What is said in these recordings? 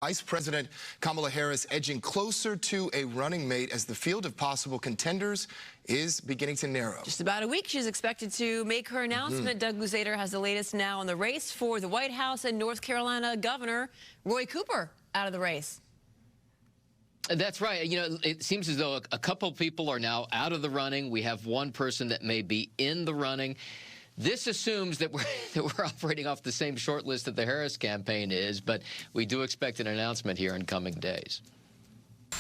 Vice President Kamala Harris edging closer to a running mate as the field of possible contenders is beginning to narrow. Just about a week, she's expected to make her announcement. Doug Luzader has the latest now on the race for the White House, and North Carolina Governor Roy Cooper out of the race. That's right. You know, it seems as though a couple people are now out of the running. We have one person that may be in the running. This assumes that we're operating off the same short list that the Harris campaign is, but we do expect an announcement here in coming days.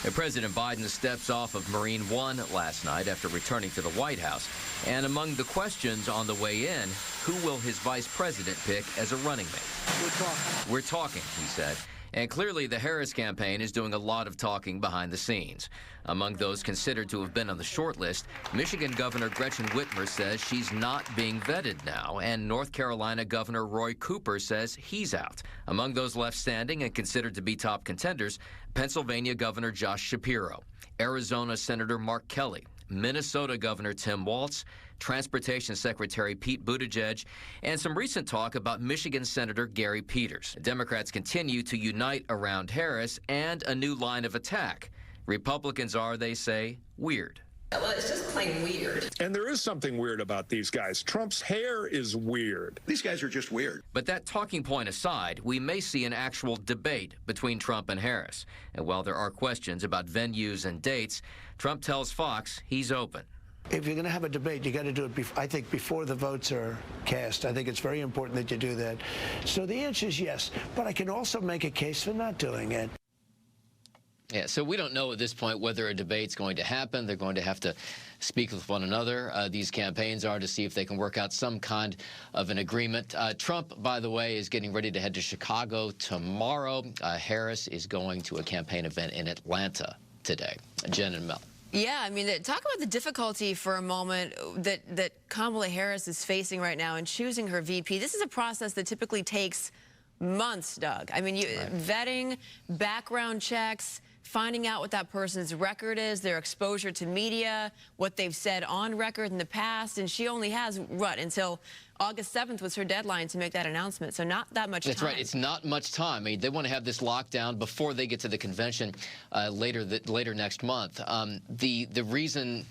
And President Biden steps off of Marine One last night after returning to the White House. And among the questions on the way in, who will his vice president pick as a running mate? We're talking, he said. And clearly the Harris campaign is doing a lot of talking behind the scenes. Among those considered to have been on the short list, Michigan Governor Gretchen Whitmer says she's not being vetted now, and North Carolina Governor Roy Cooper says he's out. Among those left standing and considered to be top contenders, Pennsylvania Governor Josh Shapiro, Arizona Senator Mark Kelly, Minnesota Governor Tim Walz, Transportation Secretary Pete Buttigieg, and some recent talk about Michigan Senator Gary Peters. Democrats continue to unite around Harris and a new line of attack. Republicans are, they say, weird. Well, it's just plain weird. And there is something weird about these guys. Trump's hair is weird. These guys are just weird. But that talking point aside, we may see an actual debate between Trump and Harris. And while there are questions about venues and dates, Trump tells Fox he's open. If you're going to have a debate, you got to do it, I think, before the votes are cast. I think it's very important that you do that. So the answer is yes, but I can also make a case for not doing it. Yeah, so we don't know at this point whether a debate's going to happen. They're going to have to speak with one another. These campaigns are, to see if they can work out some kind of an agreement. Trump, by the way, is getting ready to head to Chicago tomorrow. Harris is going to a campaign event in Atlanta today. Jen and Mel. Yeah, I mean, talk about the difficulty for a moment that Kamala Harris is facing right now in choosing her VP. This is a process that typically takes months, Doug. I mean, vetting, background checks, finding out what that person's record is, their exposure to media, what they've said on record in the past, and she only has, what, until August 7th was her deadline to make that announcement, so not that much time. That's right. It's not much time. I mean, they want to have this lockdown before they get to the convention later next month. The reason...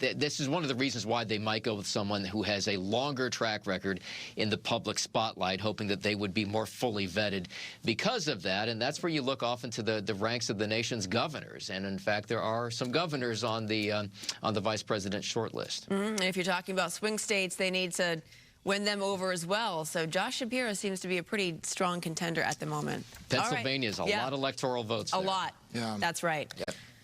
This is one of the reasons why they might go with someone who has a longer track record in the public spotlight, hoping that they would be more fully vetted because of that. And that's where you look off into the ranks of the nation's governors. And in fact, there are some governors on the vice president's short list. And if you're talking about swing states, they need to win them over as well. So Josh Shapiro seems to be a pretty strong contender at the moment. Pennsylvania is a lot of electoral votes. A lot. Yeah. That's right. Yep.